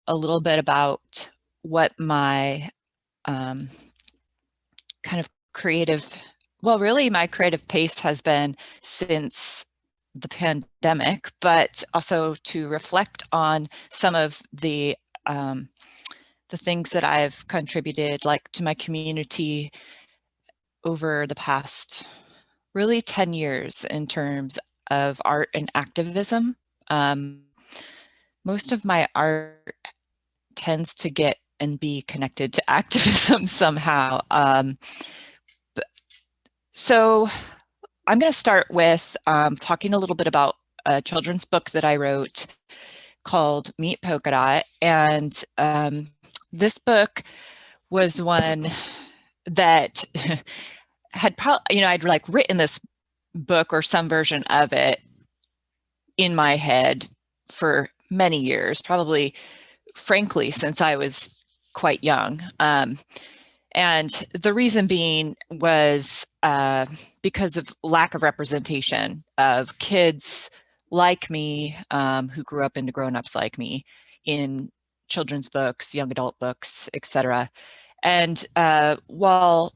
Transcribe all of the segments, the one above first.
a little bit about what my kind of really my creative pace has been since the pandemic, but also to reflect on some of the things that I've contributed, like, to my community over the past really 10 years in terms of art and activism. Most of my art tends to get and be connected to activism somehow. So I'm going to start with talking a little bit about a children's book that I wrote called Meet Polkadot. And this book was one that had probably, I'd like written this book or some version of it in my head for many years, probably, frankly, since I was quite young. And the reason being was because of lack of representation of kids like me, who grew up into grown-ups like me, in children's books, young adult books, etc. And while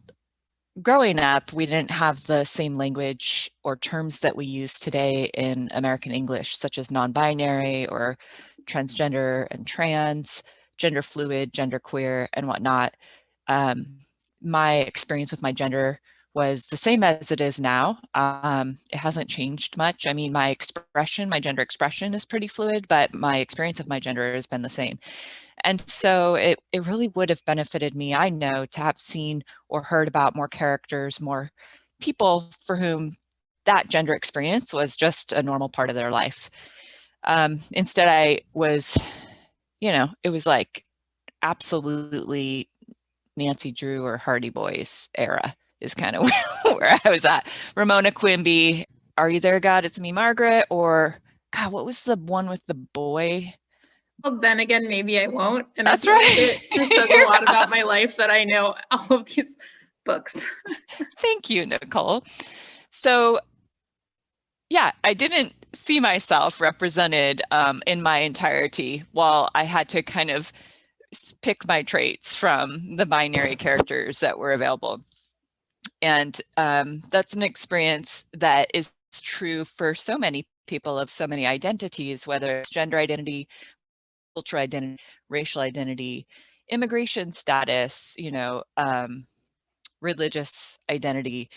growing up, we didn't have the same language or terms that we use today in American English, such as non-binary or transgender and trans, gender fluid, gender queer, and whatnot. My experience with my gender was the same as it is now. It hasn't changed much. I mean, my gender expression is pretty fluid, but my experience of my gender has been the same. And so it really would have benefited me, I know, to have seen or heard about more characters, more people for whom that gender experience was just a normal part of their life. Instead, I was, it was like absolutely Nancy Drew or Hardy Boys era is kind of where I was at. Ramona Quimby, Are You There, God? It's Me, Margaret, or God, what was the one with the boy? Well, then again, maybe I won't. And That's right. It says a lot about my life that I know all of these books. Thank you, Nicole. So, yeah, I didn't see myself represented in my entirety, while I had to kind of pick my traits from the binary characters that were available. And that's an experience that is true for so many people of so many identities, whether it's gender identity, cultural identity, racial identity, immigration status, religious identity,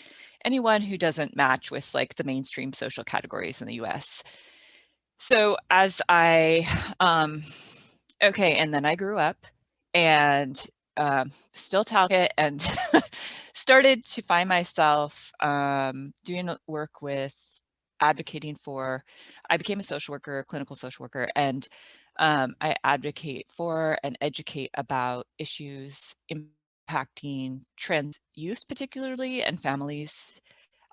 anyone who doesn't match with like the mainstream social categories in the US. So as okay, and then I grew up and still Talcott, and started to find myself doing work with advocating for, I became a social worker, a clinical social worker, and I advocate for and educate about issues impacting trans youth particularly, and families.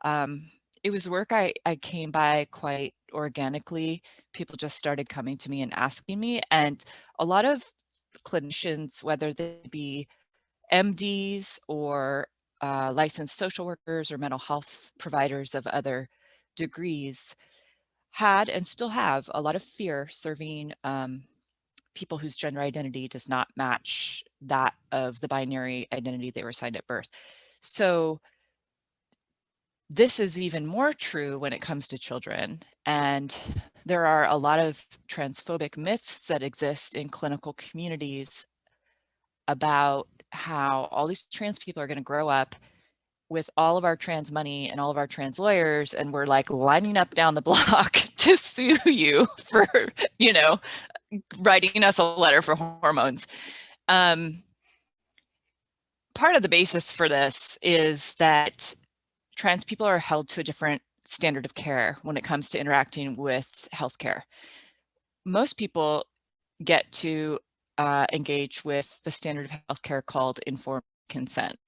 It was work I came by quite organically. People just started coming to me and asking me, and a lot of clinicians, whether they be MDs or licensed social workers or mental health providers of other degrees, had and still have a lot of fear serving people whose gender identity does not match that of the binary identity they were assigned at birth. So this is even more true when it comes to children. And there are a lot of transphobic myths that exist in clinical communities about how all these trans people are going to grow up with all of our trans money and all of our trans lawyers, and we're like lining up down the block to sue you for, writing us a letter for hormones. Part of the basis for this is that trans people are held to a different standard of care when it comes to interacting with healthcare. Most people get to engage with the standard of healthcare called informed consent.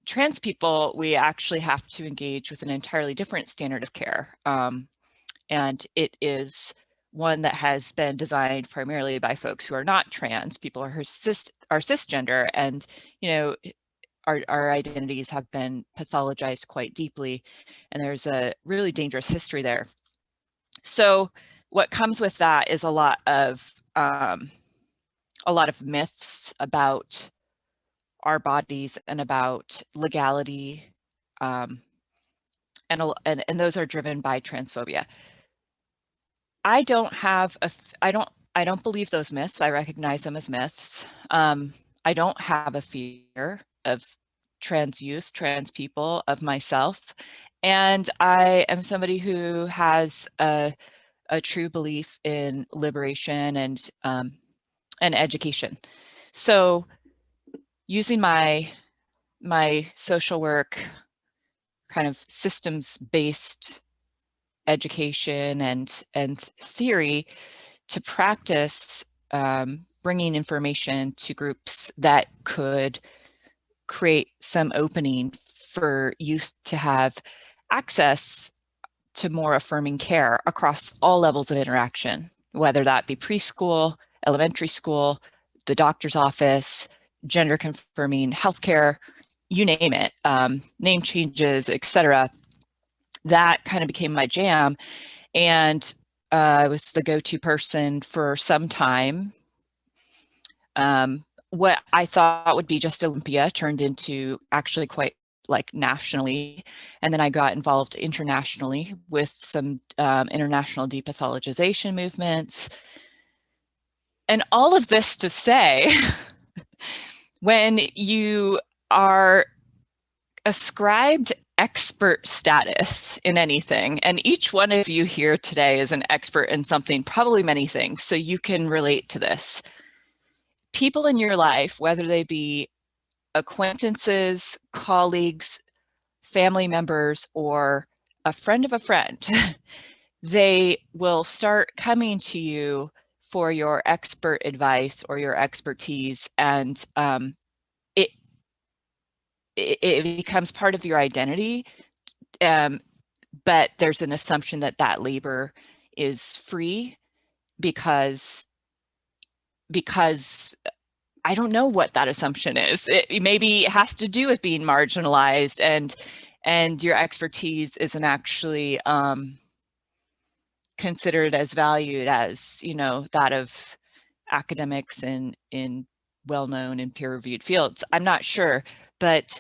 Trans people, we actually have to engage with an entirely different standard of care. And it is one that has been designed primarily by folks who are not trans, people who are cisgender, and our identities have been pathologized quite deeply, and there's a really dangerous history there. So what comes with that is a lot of a lot of myths about our bodies and about legality, and those are driven by transphobia. I don't believe those myths. I recognize them as myths. I don't have a fear of trans youth, trans people, of myself. And I am somebody who has a true belief in liberation and education. So using my social work kind of systems-based education and theory to practice bringing information to groups that could create some opening for youth to have access to more affirming care across all levels of interaction, whether that be preschool, elementary school, the doctor's office, gender confirming healthcare, you name it, name changes, etc. That kind of became my jam. And I was the go-to person for some time. What I thought would be just Olympia turned into actually quite like nationally. And then I got involved internationally with some international depathologization movements. And all of this to say, when you are ascribed expert status in anything, and each one of you here today is an expert in something, probably many things, so you can relate to this. People in your life, whether they be acquaintances, colleagues, family members, or a friend of a friend, they will start coming to you for your expert advice or your expertise, and it becomes part of your identity. But there's an assumption that that labor is free because I don't know what that assumption is. It maybe has to do with being marginalized, and your expertise isn't actually considered as valued as, you know, that of academics in well-known and peer-reviewed fields. I'm not sure, but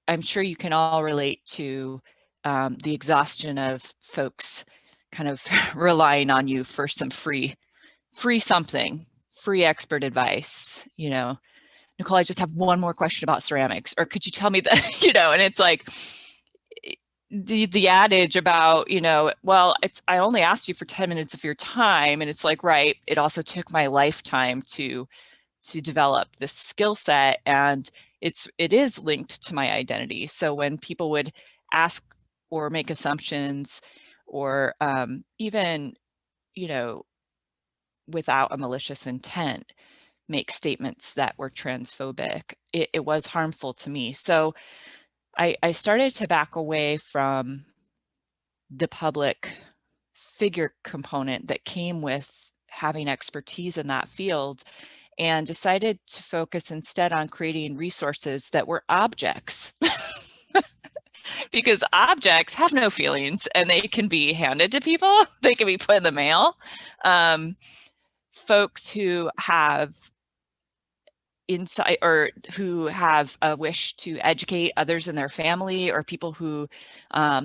I'm sure you can all relate to the exhaustion of folks kind of relying on you for some free something, free expert advice, you know. Nicole, I just have one more question about ceramics, or could you tell me that, you know, and it's like the adage about, you know, well, I only asked you for 10 minutes of your time, and it's like, right, it also took my lifetime to develop this skill set, and it is linked to my identity. So when people would ask or make assumptions, or even, you know, without a malicious intent, make statements that were transphobic, it was harmful to me. So I started to back away from the public figure component that came with having expertise in that field, and decided to focus instead on creating resources that were objects. Because objects have no feelings, and they can be handed to people. They can be put in the mail. Folks who have insight, or who have a wish to educate others in their family, or people who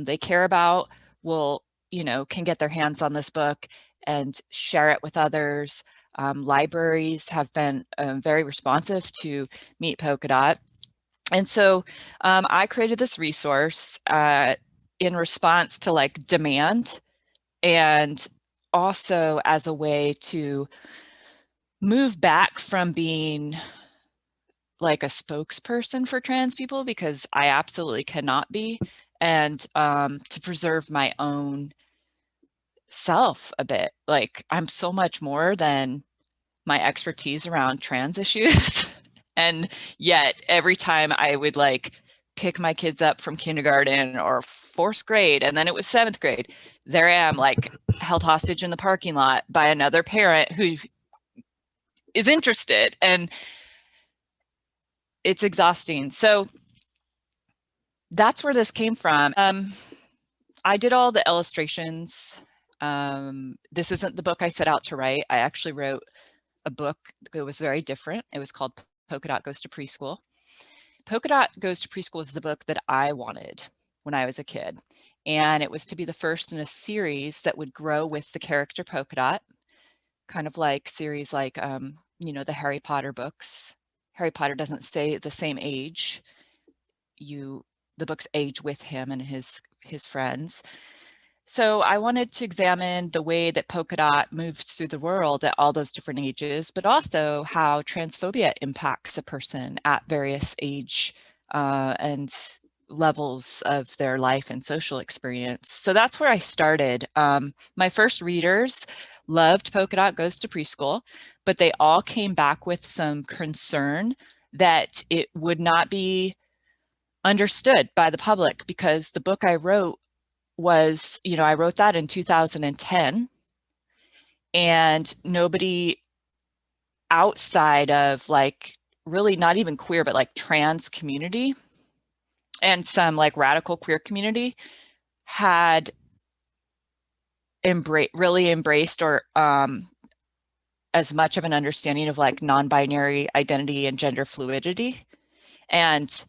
they care about, will, you know, can get their hands on this book and share it with others. Libraries have been very responsive to Meet Polkadot. And so I created this resource in response to like demand, and also as a way to move back from being like a spokesperson for trans people, because I absolutely cannot be, and to preserve my own self a bit. Like, I'm so much more than my expertise around trans issues. And yet every time I would like pick my kids up from kindergarten or fourth grade, and then it was seventh grade, there I am, like held hostage in the parking lot by another parent who is interested, and it's exhausting. So that's where this came from. I did all the illustrations. This isn't the book I set out to write. I actually wrote a book that was very different. It was called Polkadot Goes to Preschool. Polkadot Goes to Preschool is the book that I wanted when I was a kid. And it was to be the first in a series that would grow with the character Polkadot, kind of like series like, the Harry Potter books. Harry Potter doesn't stay the same age. The books age with him and his friends. So I wanted to examine the way that Polkadot moves through the world at all those different ages, but also how transphobia impacts a person at various age and levels of their life and social experience. So that's where I started. My first readers loved Polkadot Goes to Preschool, but they all came back with some concern that it would not be understood by the public because the book I wrote was, I wrote that in 2010, and nobody outside of like really not even queer, but like trans community and some like radical queer community had really embraced or as much of an understanding of like non-binary identity and gender fluidity, and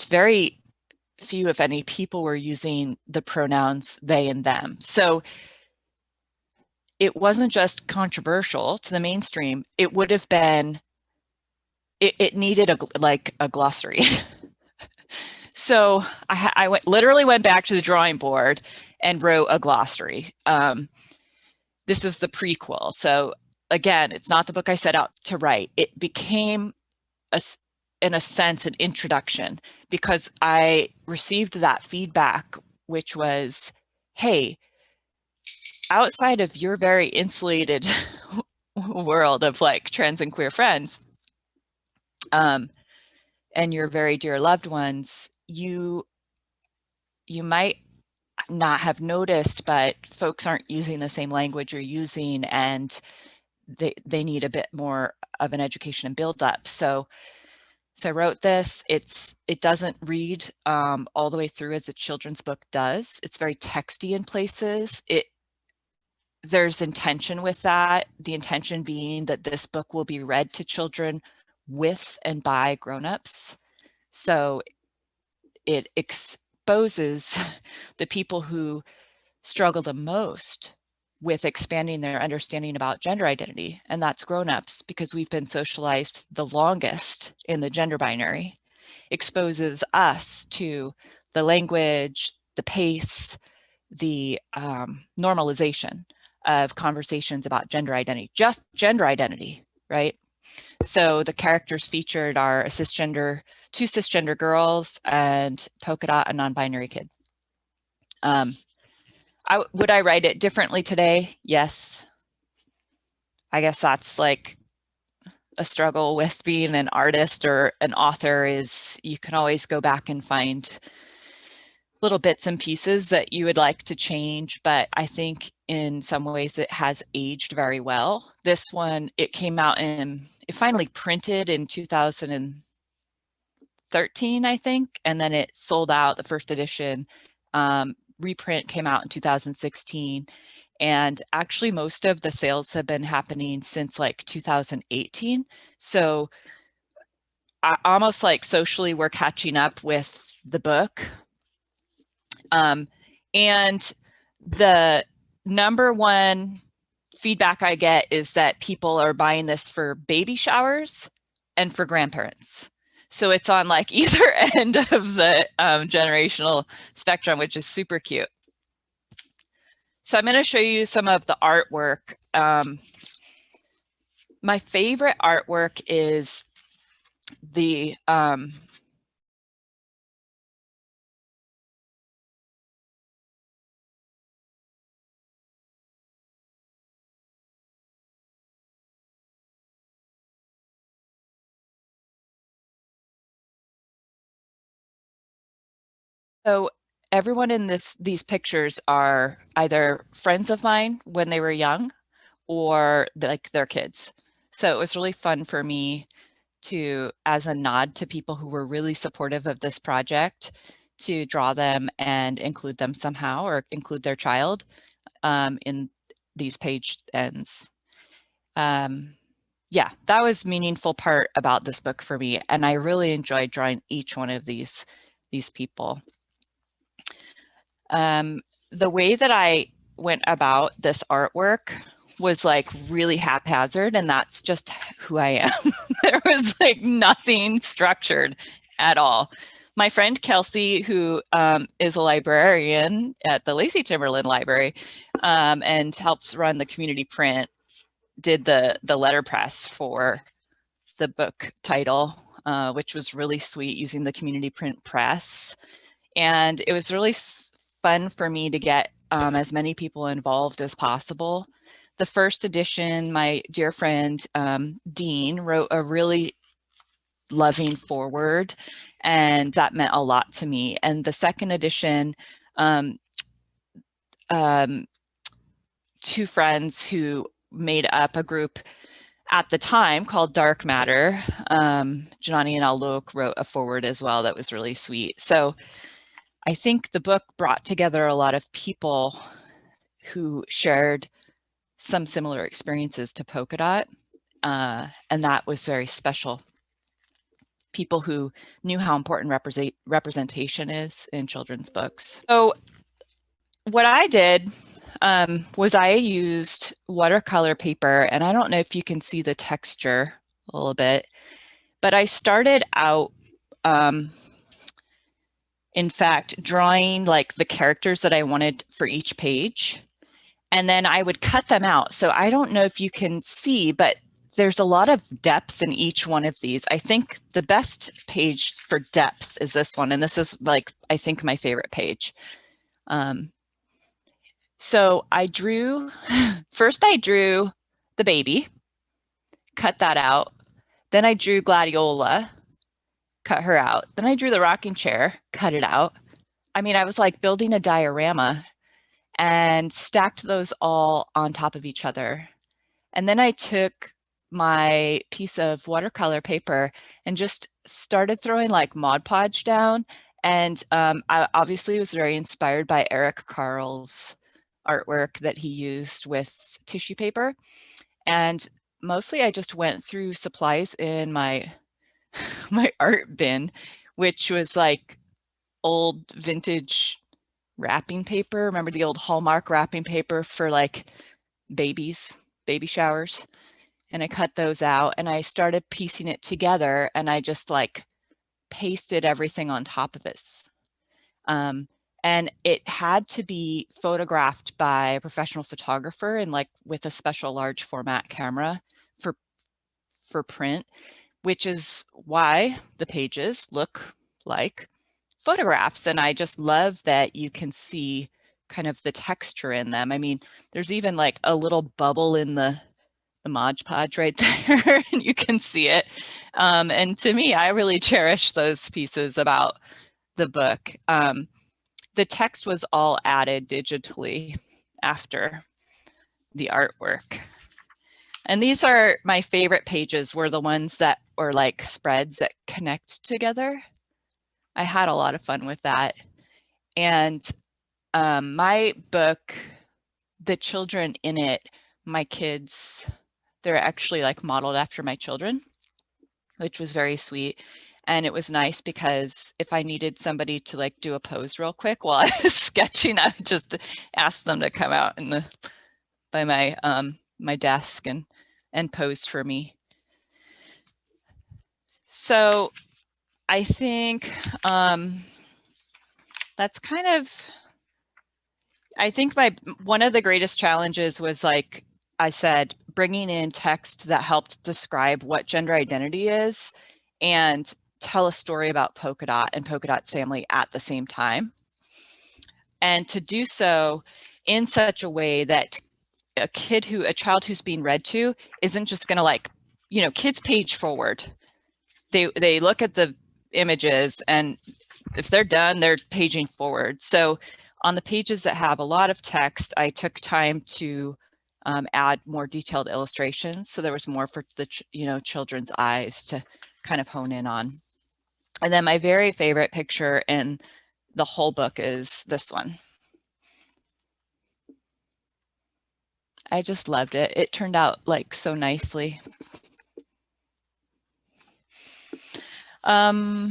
very few, if any, people were using the pronouns they and them. So it wasn't just controversial to the mainstream. It would have been, it needed a glossary. So I literally went back to the drawing board and wrote a glossary. This is the prequel. So again, it's not the book I set out to write. It became, in a sense, an introduction because I received that feedback, which was, hey, outside of your very insulated world of like trans and queer friends, and your very dear loved ones, you might not have noticed, but folks aren't using the same language you're using, and they need a bit more of an education and build up. So I wrote this. It doesn't read all the way through as a children's book does. It's very texty in places. There's intention with that. The intention being that this book will be read to children with and by grown-ups. So it exposes the people who struggle the most with expanding their understanding about gender identity, and that's grown-ups, because we've been socialized the longest in the gender binary. Exposes us to the language, the pace, the normalization of conversations about gender identity, just gender identity, right? So the characters featured are two cisgender girls, and Polkadot, a non-binary kid. Would I write it differently today? Yes. I guess that's like a struggle with being an artist or an author, is you can always go back and find little bits and pieces that you would like to change, but I think in some ways it has aged very well. This one, it finally printed in 2013, I think, and then it sold out, the first edition. Reprint came out in 2016. And actually most of the sales have been happening since like 2018. So almost like socially we're catching up with the book. And the number one feedback I get is that people are buying this for baby showers and for grandparents. So it's on like either end of the generational spectrum, which is super cute. So I'm going to show you some of the artwork. My favorite artwork is the so everyone in these pictures are either friends of mine when they were young or like their kids. So it was really fun for me to, as a nod to people who were really supportive of this project, to draw them and include them somehow, or include their child in these page ends. yeah, that was meaningful part about this book for me. And I really enjoyed drawing each one of these people. The way that I went about this artwork was like really haphazard, and that's just who I am. There was like nothing structured at all. My friend Kelsey, who is a librarian at the Lacey Timberland Library and helps run the community print, did the letterpress for the book title, which was really sweet, using the community print press. And it was really fun for me to get as many people involved as possible. The first edition, my dear friend Dean wrote a really loving foreword, and that meant a lot to me. And the second edition, two friends who made up a group at the time called Dark Matter, Janani and Alok wrote a foreword as well that was really sweet. So I think the book brought together a lot of people who shared some similar experiences to Polkadot, and that was very special. People who knew how important representation is in children's books. So what I did was I used watercolor paper, and I don't know if you can see the texture a little bit, but I started out in fact, drawing like the characters that I wanted for each page. And then I would cut them out. So I don't know if you can see, but there's a lot of depth in each one of these. I think the best page for depth is this one. And this is like, I think my favorite page. So I drew, first I drew the baby, cut that out. Then I drew Gladiola, cut her out. Then I drew the rocking chair, cut it out. I mean, I was like building a diorama and stacked those all on top of each other. And then I took my piece of watercolor paper and just started throwing like Mod Podge down. And I obviously was very inspired by Eric Carle's artwork that he used with tissue paper. And mostly I just went through supplies in my my art bin, which was like old vintage wrapping paper. Remember the old Hallmark wrapping paper for like baby showers? And I cut those out and I started piecing it together, and I just like pasted everything on top of this. And it had to be photographed by a professional photographer and like with a special large format camera for print, which is why the pages look like photographs. And I just love that you can see kind of the texture in them. I mean, there's even like a little bubble in the Mod Podge right there, and you can see it. And to me, I really cherish those pieces about the book. The text was all added digitally after the artwork. And these are my favorite pages, were the ones that were like spreads that connect together. I had a lot of fun with that. And my book, the children in it, my kids, they're actually like modeled after my children, which was very sweet. And it was nice because if I needed somebody to like do a pose real quick while I was sketching, I would just ask them to come out by my my desk and pose for me. So I think that's kind of, I think one of the greatest challenges was, like I said, bringing in text that helped describe what gender identity is and tell a story about Polkadot and Polkadot's family at the same time. And to do so in such a way that a child who's being read to isn't just going to, like, you know, kids page forward. They look at the images, and if they're done, they're paging forward. So on the pages that have a lot of text, I took time to add more detailed illustrations. So there was more for the children's eyes to kind of hone in on. And then my very favorite picture in the whole book is this one. I just loved it. It turned out like so nicely. So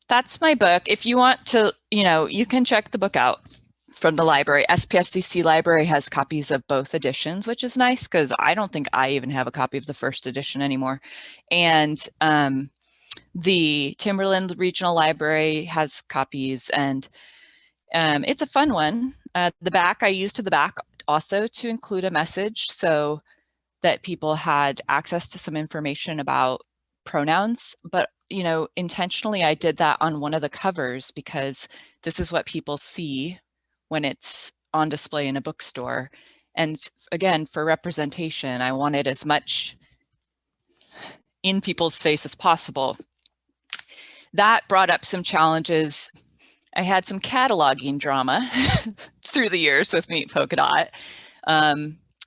that's my book. If you want to, you can check the book out from the library. SPSCC Library has copies of both editions, which is nice because I don't think I even have a copy of the first edition anymore. And the Timberland Regional Library has copies, and it's a fun one. The back, I used the back also to include a message so that people had access to some information about pronouns, but intentionally I did that on one of the covers because this is what people see when it's on display in a bookstore. And again, for representation, I wanted as much in people's face as possible. That brought up some challenges. I had some cataloging drama through the years with Meet Polkadot.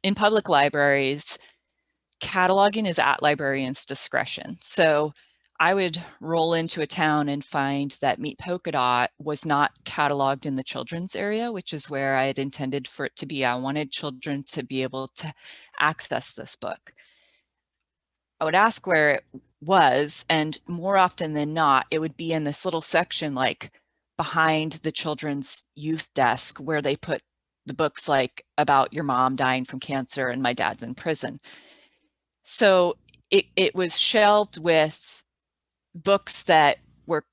In public libraries, cataloging is at librarians' discretion. So I would roll into a town and find that Meet Polkadot was not cataloged in the children's area, which is where I had intended for it to be. I wanted children to be able to access this book. I would ask where it was, and more often than not, it would be in this little section like behind the children's youth desk where they put the books like about your mom dying from cancer and my dad's in prison. So it was shelved with books that were,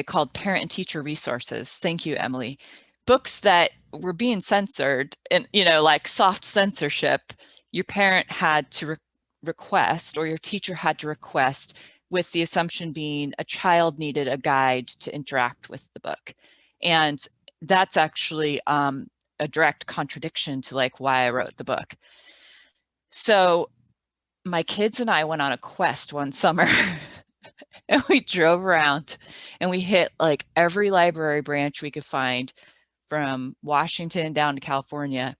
called parent and teacher resources. Thank you, Emily. Books that were being censored, and like soft censorship, your parent had to request, or your teacher had to request, with the assumption being a child needed a guide to interact with the book. And that's actually a direct contradiction to like why I wrote the book. So my kids and I went on a quest one summer and we drove around and we hit like every library branch we could find from Washington down to California,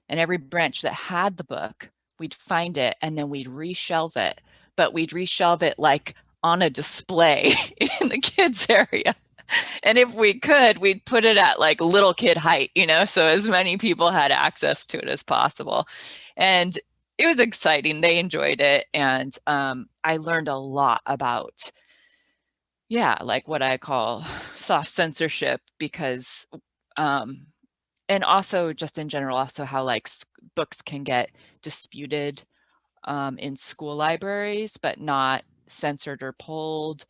and every branch that had the book, we'd find it and then we'd reshelve it, but we'd reshelve it like on a display in the kids area. And if we could, we'd put it at like little kid height, so as many people had access to it as possible. And it was exciting. They enjoyed it. And I learned a lot about, like what I call soft censorship, because, and also just in general, also how like books can get disputed in school libraries, but not censored or pulled.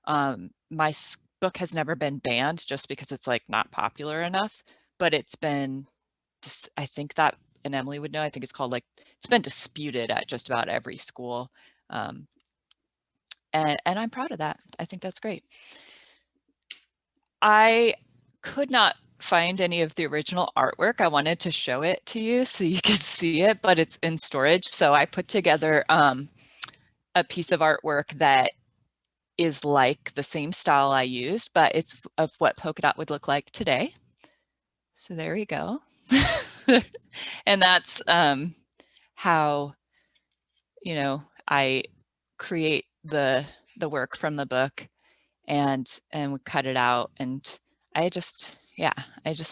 My book has never been banned just because it's like not popular enough, but it's been, I think that, and Emily would know, I think it's called like, it's been disputed at just about every school. And I'm proud of that. I think that's great. I could not find any of the original artwork. I wanted to show it to you so you could see it, but it's in storage. So I put together a piece of artwork that is like the same style I used, but it's of what Polkadot would look like today. So there you go. And that's how, I create the work from the book, and we cut it out. And I just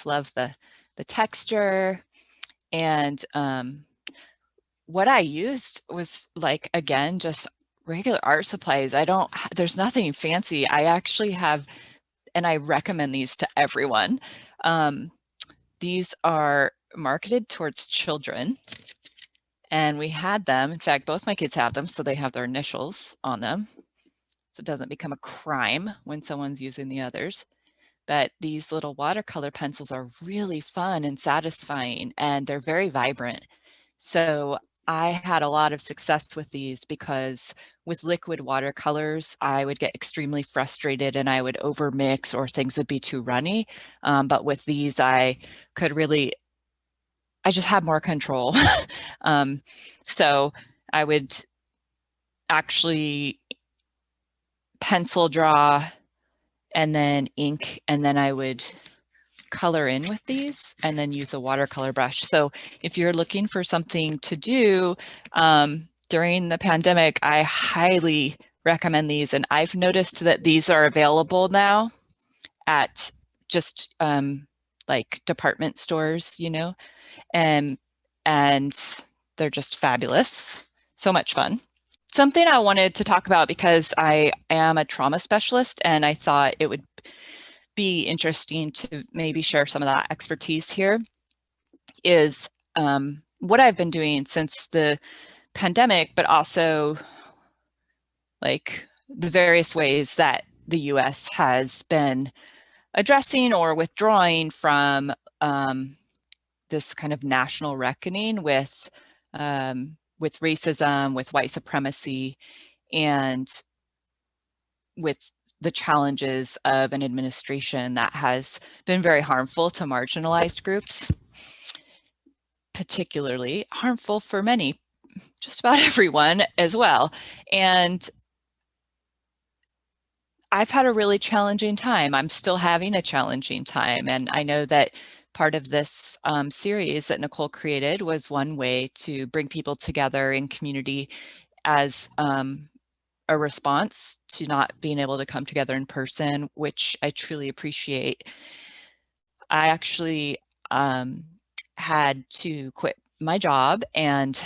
love the texture. And what I used was like, again, just regular art supplies. There's nothing fancy. I actually have, and I recommend these to everyone. These are marketed towards children, and we had them. In fact, both my kids have them, so they have their initials on them, so it doesn't become a crime when someone's using the others. But these little watercolor pencils are really fun and satisfying, and they're very vibrant. So I had a lot of success with these because with liquid watercolors, I would get extremely frustrated and I would overmix, or things would be too runny. But with these, I just had more control. So I would actually pencil draw and then ink, and then I would color in with these and then use a watercolor brush. So if you're looking for something to do during the pandemic, I highly recommend these. And I've noticed that these are available now at just like department stores, and they're just fabulous. So much fun. something I wanted to talk about because I am a trauma specialist, and I thought it would be interesting to maybe share some of that expertise here, is what I've been doing since the pandemic, but also like the various ways that the US has been addressing or withdrawing from this kind of national reckoning with racism, with white supremacy, and with the challenges of an administration that has been very harmful to marginalized groups, particularly harmful for many, just about everyone as well. And I've had a really challenging time. I'm still having a challenging time. And I know that part of this series that Nicole created was one way to bring people together in community as a response to not being able to come together in person, which I truly appreciate. I actually had to quit my job, and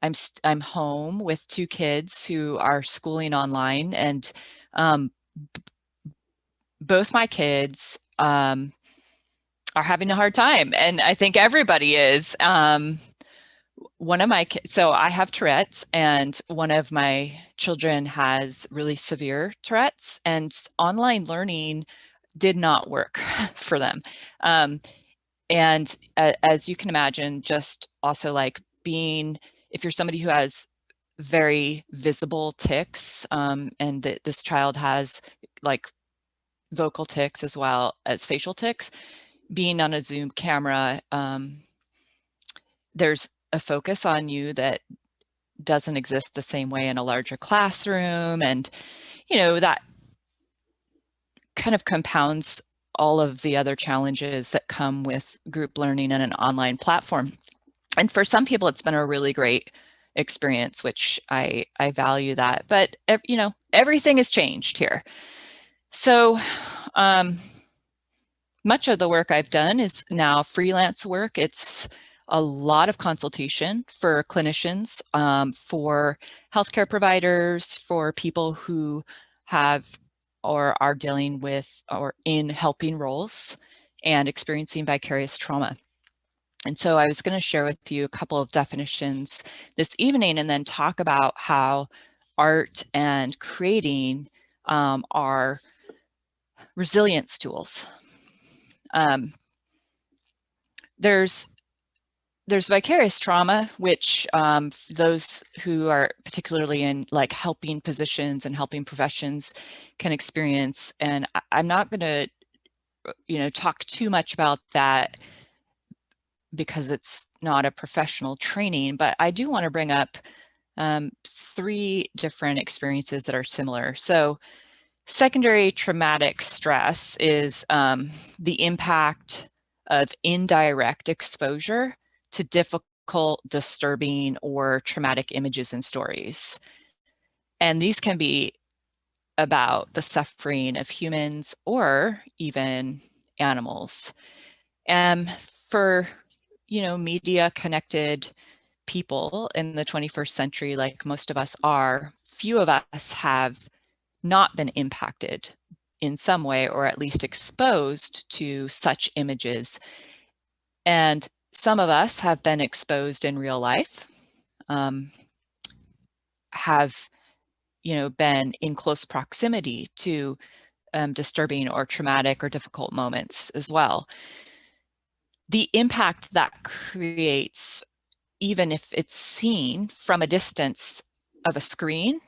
I'm home with 2 kids who are schooling online, and both my kids are having a hard time, and I think everybody is. One of my kids, so I have Tourette's, and one of my children has really severe Tourette's, and online learning did not work for them. And as you can imagine, just also like being, if you're somebody who has very visible tics, and this child has like vocal tics as well as facial tics, being on a Zoom camera, there's a focus on you that doesn't exist the same way in a larger classroom. And, that kind of compounds all of the other challenges that come with group learning in an online platform. And for some people, it's been a really great experience, which I value that. But, everything has changed here. So much of the work I've done is now freelance work. It's a lot of consultation for clinicians, for healthcare providers, for people who have or are dealing with or in helping roles and experiencing vicarious trauma. And so I was going to share with you a couple of definitions this evening, and then talk about how art and creating are resilience tools. There's vicarious trauma, which those who are particularly in like helping positions and helping professions can experience. And I'm not going to, talk too much about that because it's not a professional training, but I do want to bring up 3 different experiences that are similar. So secondary traumatic stress is the impact of indirect exposure to difficult, disturbing, or traumatic images and stories. And these can be about the suffering of humans or even animals. And for, media connected people in the 21st century, like most of us are, few of us have not been impacted in some way, or at least exposed to such images. And some of us have been exposed in real life, have, been in close proximity to disturbing or traumatic or difficult moments as well. The impact that creates, even if it's seen from a distance of a screen,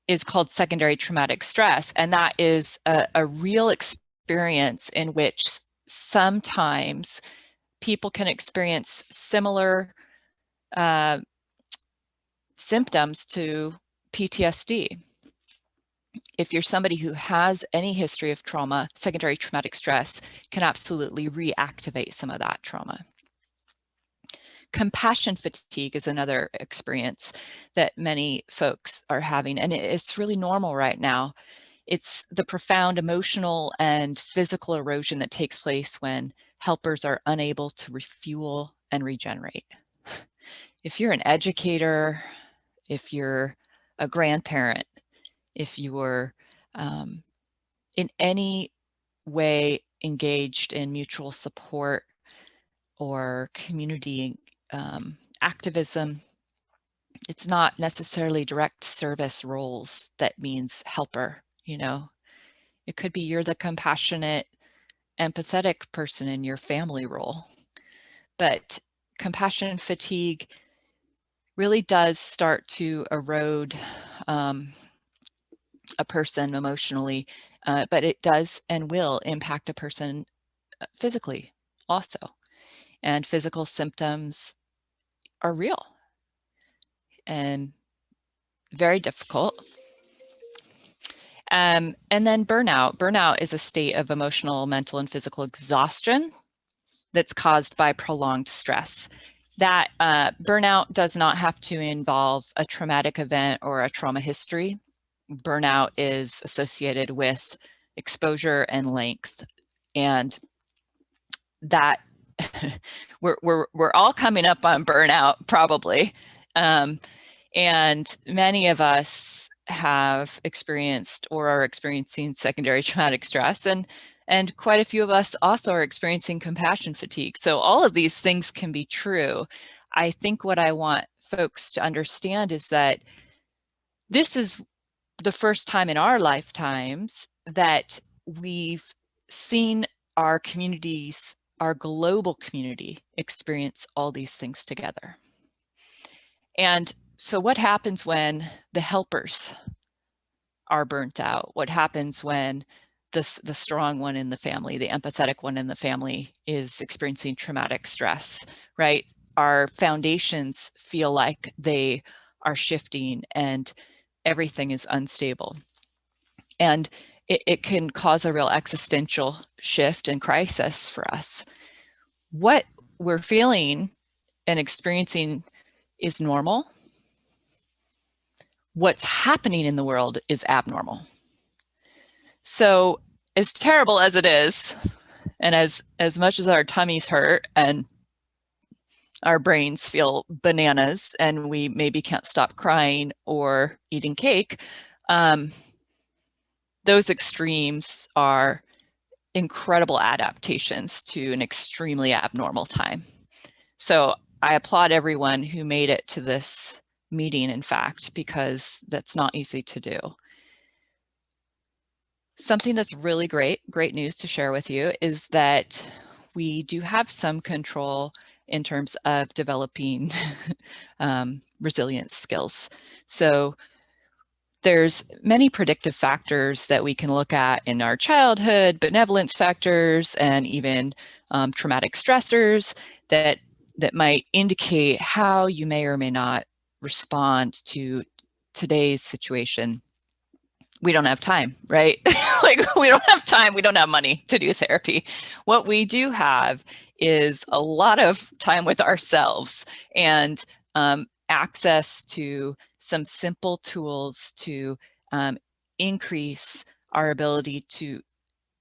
is called secondary traumatic stress. And that is a real experience in which sometimes people can experience similar symptoms to PTSD. If you're somebody who has any history of trauma, secondary traumatic stress can absolutely reactivate some of that trauma. Compassion fatigue is another experience that many folks are having, and it's really normal right now. It's the profound emotional and physical erosion that takes place when helpers are unable to refuel and regenerate. If you're an educator, if you're a grandparent, if you're in any way engaged in mutual support or community activism. It's not necessarily direct service roles that means helper, you know. It could be you're the compassionate, empathetic person in your family role. But compassion fatigue really does start to erode a person emotionally, but it does and will impact a person physically also. And physical symptoms are real and very difficult. And then burnout. Burnout is a state of emotional, mental, and physical exhaustion that's caused by prolonged stress. That burnout does not have to involve a traumatic event or a trauma history. Burnout is associated with exposure and length, and that we're all coming up on burnout probably, and many of us have experienced or are experiencing secondary traumatic stress, and quite a few of us also are experiencing compassion fatigue. So all of these things can be true. I think what I want folks to understand is that this is the first time in our lifetimes that we've seen our communities, our global community, experience all these things together. And so what happens when the helpers are burnt out? What happens when the strong one in the family, the empathetic one in the family, is experiencing traumatic stress, right? Our foundations feel like they are shifting and everything is unstable. And it can cause a real existential shift and crisis for us. What we're feeling and experiencing is normal. What's happening in the world is abnormal. So as terrible as it is, and as much as our tummies hurt and our brains feel bananas and we maybe can't stop crying or eating cake, those extremes are incredible adaptations to an extremely abnormal time. So I applaud everyone who made it to this meeting, in fact, because that's not easy to do. Something that's really great news to share with you is that we do have some control in terms of developing resilience skills. So there's many predictive factors that we can look at in our childhood, benevolence factors, and even traumatic stressors that might indicate how you may or may not respond to today's situation. We don't have time, right? Like, we don't have time, we don't have money to do therapy. What we do have is a lot of time with ourselves and access to some simple tools to increase our ability to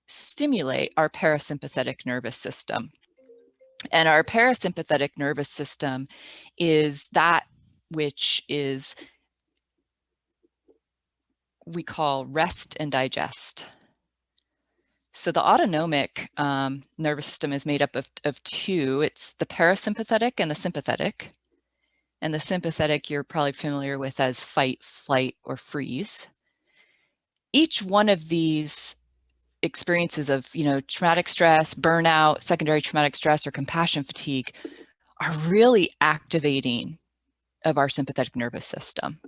stimulate our parasympathetic nervous system. And our parasympathetic nervous system is that which is we call rest and digest. So the autonomic nervous system is made up of two. It's the parasympathetic and the sympathetic. And the sympathetic you're probably familiar with as fight, flight, or freeze. Each one of these experiences of, traumatic stress, burnout, secondary traumatic stress, or compassion fatigue are really activating of our sympathetic nervous system.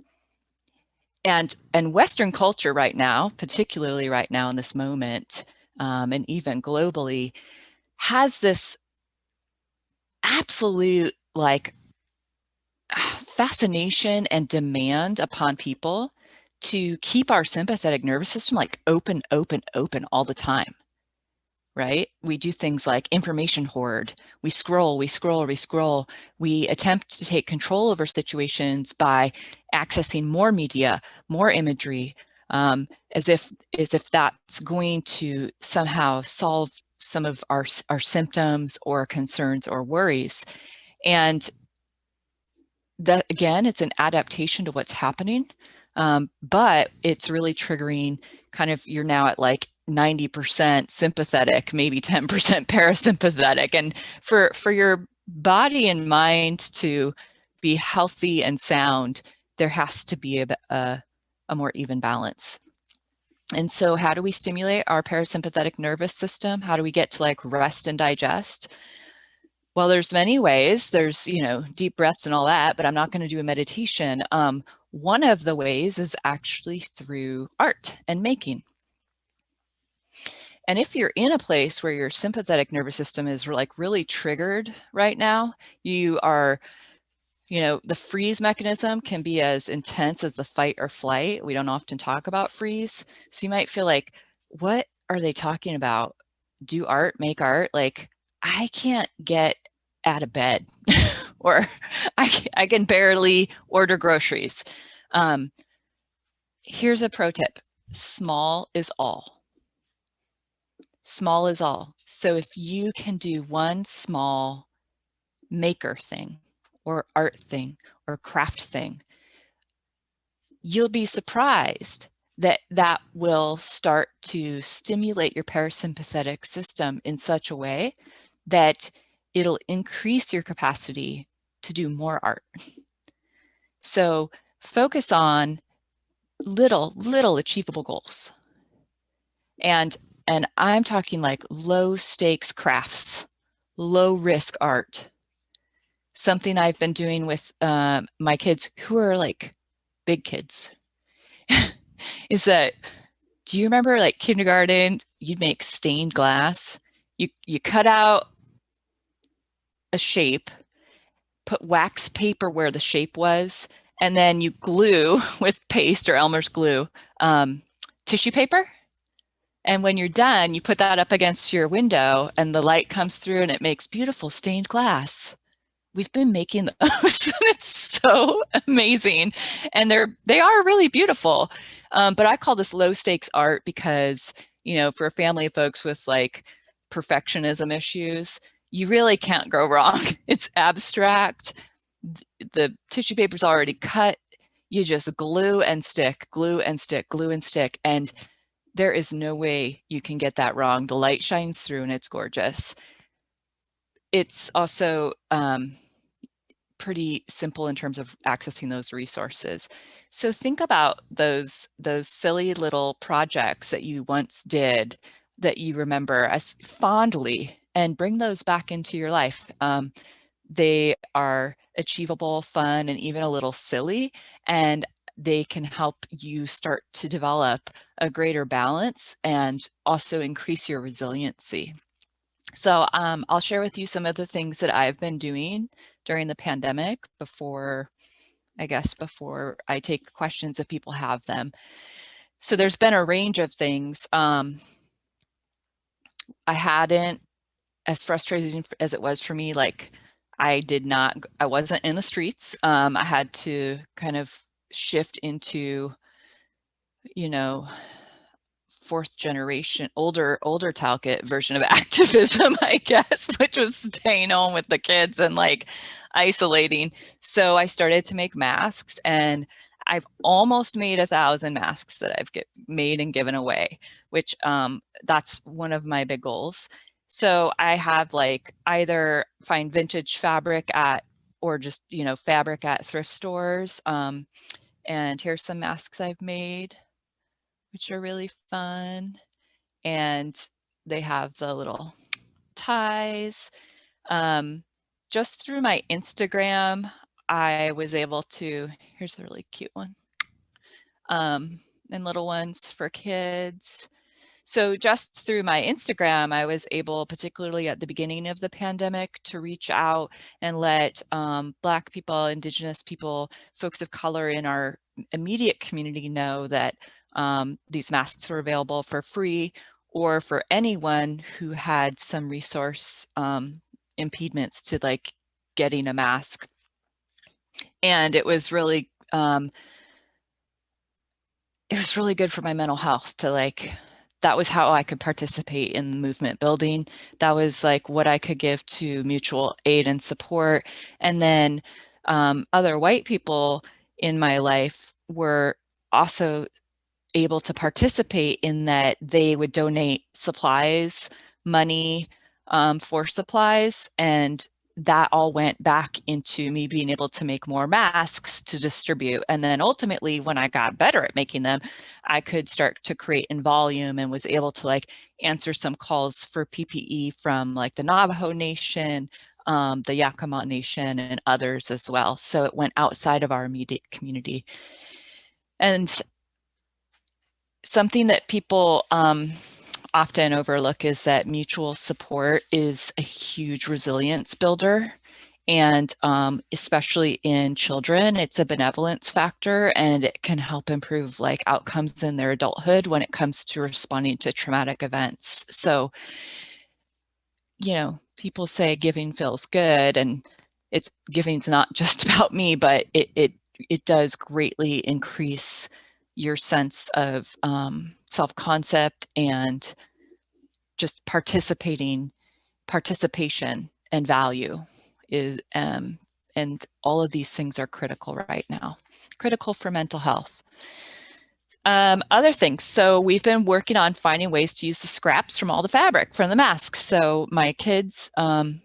And Western culture right now, particularly right now in this moment, and even globally, has this absolute fascination and demand upon people to keep our sympathetic nervous system open all the time, right? We do things like information hoard. We scroll. We attempt to take control over situations by accessing more media, more imagery, as if that's going to somehow solve some of our symptoms or concerns or worries. And that, again, it's an adaptation to what's happening, but it's really triggering kind of, you're now at like 90% sympathetic, maybe 10% parasympathetic. And for your body and mind to be healthy and sound, there has to be a more even balance. And so how do we stimulate our parasympathetic nervous system? How do we get to like rest and digest? Well, there's many ways. There's, deep breaths and all that, but I'm not going to do a meditation. One of the ways is actually through art and making. And if you're in a place where your sympathetic nervous system is like really triggered right now, you are, the freeze mechanism can be as intense as the fight or flight. We don't often talk about freeze. So you might feel like, what are they talking about? Do art, make art? Like, I can't get out of bed or I can barely order groceries. Here's a pro tip. Small is all. Small is all. So if you can do one small maker thing or art thing or craft thing, you'll be surprised that that will start to stimulate your parasympathetic system in such a way that it'll increase your capacity to do more art. So focus on little achievable goals. And I'm talking like low stakes crafts, low risk art. Something I've been doing with my kids who are like big kids is that, do you remember like kindergarten, you'd make stained glass? You cut out a shape, put wax paper where the shape was, and then you glue with paste or Elmer's glue tissue paper. And when you're done, you put that up against your window and the light comes through and it makes beautiful stained glass. We've been making those. It's so amazing. And they are really beautiful. But I call this low stakes art because, for a family of folks with like perfectionism issues, you really can't go wrong. It's abstract. The tissue paper's already cut. You just glue and stick, glue and stick, glue and stick. And there is no way you can get that wrong. The light shines through and it's gorgeous. It's also pretty simple in terms of accessing those resources. So think about those silly little projects that you once did that you remember as fondly and bring those back into your life. They are achievable, fun, and even a little silly, and they can help you start to develop a greater balance and also increase your resiliency. So I'll share with you some of the things that I've been doing during the pandemic before I take questions if people have them. So there's been a range of things. I hadn't, as frustrating as it was for me, like I wasn't in the streets. I had to kind of shift into, fourth generation, older Talcott version of activism, I guess, which was staying home with the kids and like isolating. So I started to make masks, and I've almost made 1,000 masks that I've made and given away, which that's one of my big goals. So I have like either find vintage fabric or just, fabric at thrift stores. And here's some masks I've made, which are really fun. And they have the little ties. Just through my Instagram, I was able to, here's a really cute one, and little ones for kids. So just through my Instagram, I was able, particularly at the beginning of the pandemic, to reach out and let Black people, Indigenous people, folks of color in our immediate community know that these masks were available for free, or for anyone who had some resource impediments to like getting a mask. And it was really good for my mental health to like, that was how I could participate in the movement building. That was like what I could give to mutual aid and support. And then other white people in my life were also able to participate in that. They would donate supplies, money, for supplies, and that all went back into me being able to make more masks to distribute. And then ultimately, when I got better at making them, I could start to create in volume and was able to like answer some calls for PPE from like the Navajo Nation, the Yakima Nation, and others as well. So it went outside of our immediate community. And something that people often overlook is that mutual support is a huge resilience builder. And especially in children, it's a benevolence factor, and it can help improve like outcomes in their adulthood when it comes to responding to traumatic events. So, you know, people say giving feels good, and it's giving's not just about me, but it does greatly increase your sense of self-concept and just participation and value is, and all of these things are critical right now, critical for mental health. Other things. So we've been working on finding ways to use the scraps from all the fabric from the masks. So my kids, and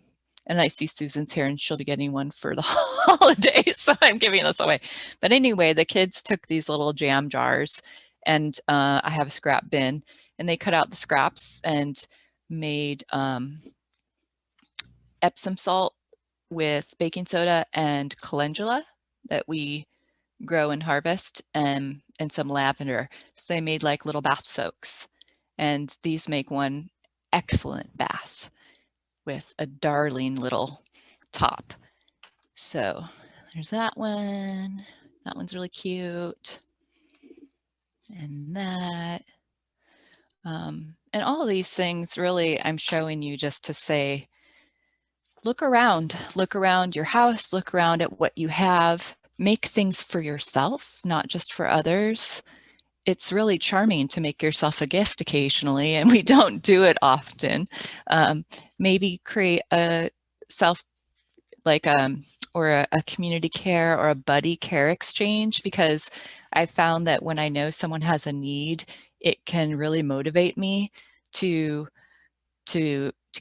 I see Susan's here and she'll be getting one for the holidays, so I'm giving this away. But anyway, the kids took these little jam jars, and I have a scrap bin, and they cut out the scraps and made Epsom salt with baking soda and calendula that we grow and harvest, and some lavender. So they made like little bath soaks, and these make one excellent bath with a darling little top. So there's that one. That one's really cute. And that. And all of these things really I'm showing you just to say, look around your house, look around at what you have, make things for yourself, not just for others. It's really charming to make yourself a gift occasionally, and we don't do it often. Maybe create a self, like, or a community care or a buddy care exchange, because I found that when I know someone has a need, it can really motivate me to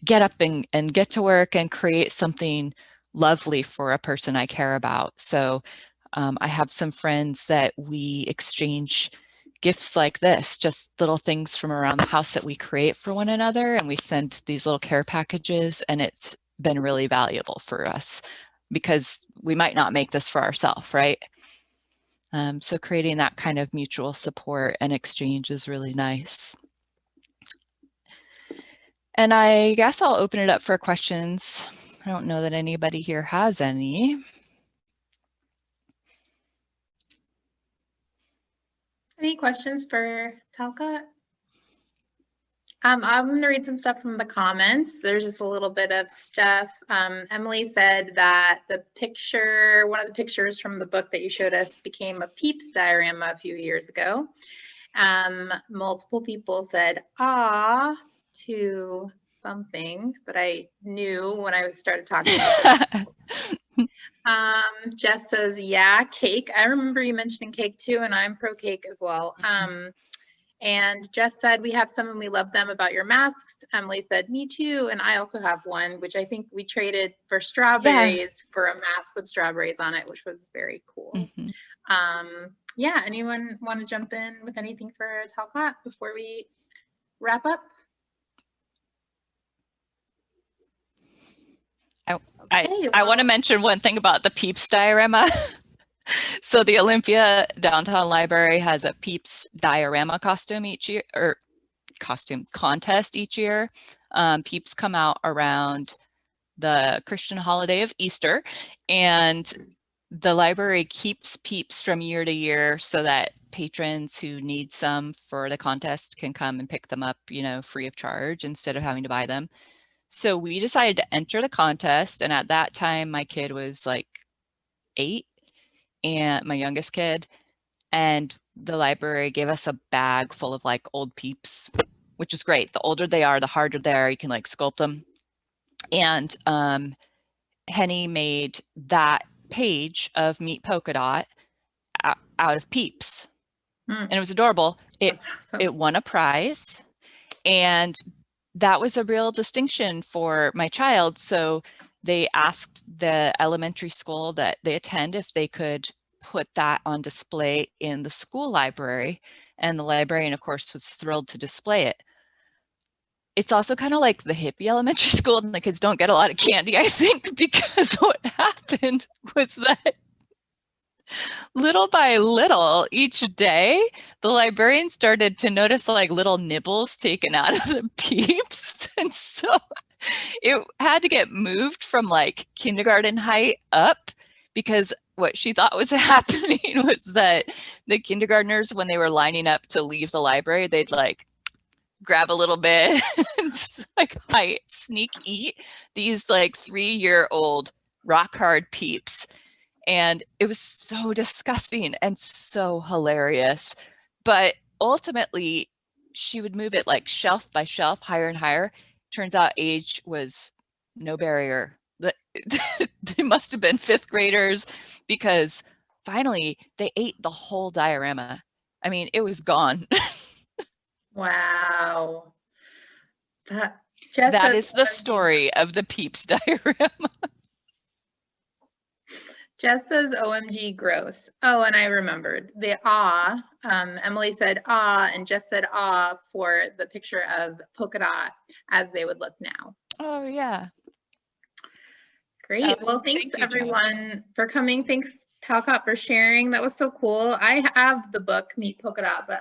get up and get to work and create something lovely for a person I care about. So I have some friends that we exchange gifts like this, just little things from around the house that we create for one another, and we send these little care packages, and it's been really valuable for us because we might not make this for ourselves, right? So creating that kind of mutual support and exchange is really nice. And I guess I'll open it up for questions. I don't know that anybody here has any. Any questions for Talcott? I'm going to read some stuff from the comments. There's just a little bit of stuff. Emily said that the picture, one of the pictures from the book that you showed us, became a Peeps diorama a few years ago. Multiple people said "ah" to something that I knew when I started talking about this. Jess says, yeah, cake. I remember you mentioning cake too, and I'm pro cake as well. And Jess said, we have some and we love them about your masks. Emily said, me too. And I also have one, which I think we traded for strawberries, for a mask with strawberries on it, which was very cool. Yeah, anyone want to jump in with anything for Talcott before we wrap up? I want to mention one thing about the Peeps diorama. So the Olympia Downtown Library has a Peeps diorama costume each year, or costume contest each year. Peeps come out around the Christian holiday of Easter, and the library keeps Peeps from year to year so that patrons who need some for the contest can come and pick them up, you know, free of charge instead of having to buy them. So we decided to enter the contest, and at that time my kid was like 8, and my youngest kid, and the library gave us a bag full of like old Peeps, which is great. The older they are, the harder they are. You can like sculpt them. And Henny made that page of Meet Polkadot out of Peeps. Mm. And it was adorable. That's awesome. It won a prize, and that was a real distinction for my child. So they asked the elementary school that they attend if they could put that on display in the school library, and the librarian, of course, was thrilled to display it. It's also kind of like the hippie elementary school, and the kids don't get a lot of candy, I think, because what happened was that little by little, each day, the librarian started to notice like little nibbles taken out of the Peeps. And so it had to get moved from like kindergarten height up, because what she thought was happening was that the kindergartners, when they were lining up to leave the library, they'd like grab a little bit and like sneak eat these like 3-year-old rock hard Peeps. And it was so disgusting and so hilarious. But ultimately, she would move it like shelf by shelf, higher and higher. Turns out age was no barrier. They must have been 5th graders, because finally they ate the whole diorama. I mean, it was gone. Wow. That is the story of the Peeps diorama. Jess says OMG gross. Oh, and I remembered the ah. Emily said ah, and Jess said ah for the picture of Polkadot as they would look now. Oh, yeah. Great. Well, thanks everyone for coming. Thanks, Talcott, for sharing. That was so cool. I have the book Meet Polkadot, but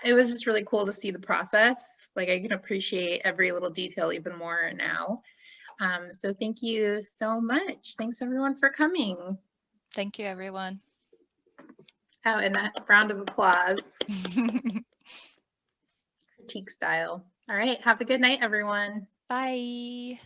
it was just really cool to see the process. Like, I can appreciate every little detail even more now. So thank you so much. Thanks everyone for coming. Thank you, everyone. Oh, and that round of applause. Critique style. All right. Have a good night, everyone. Bye.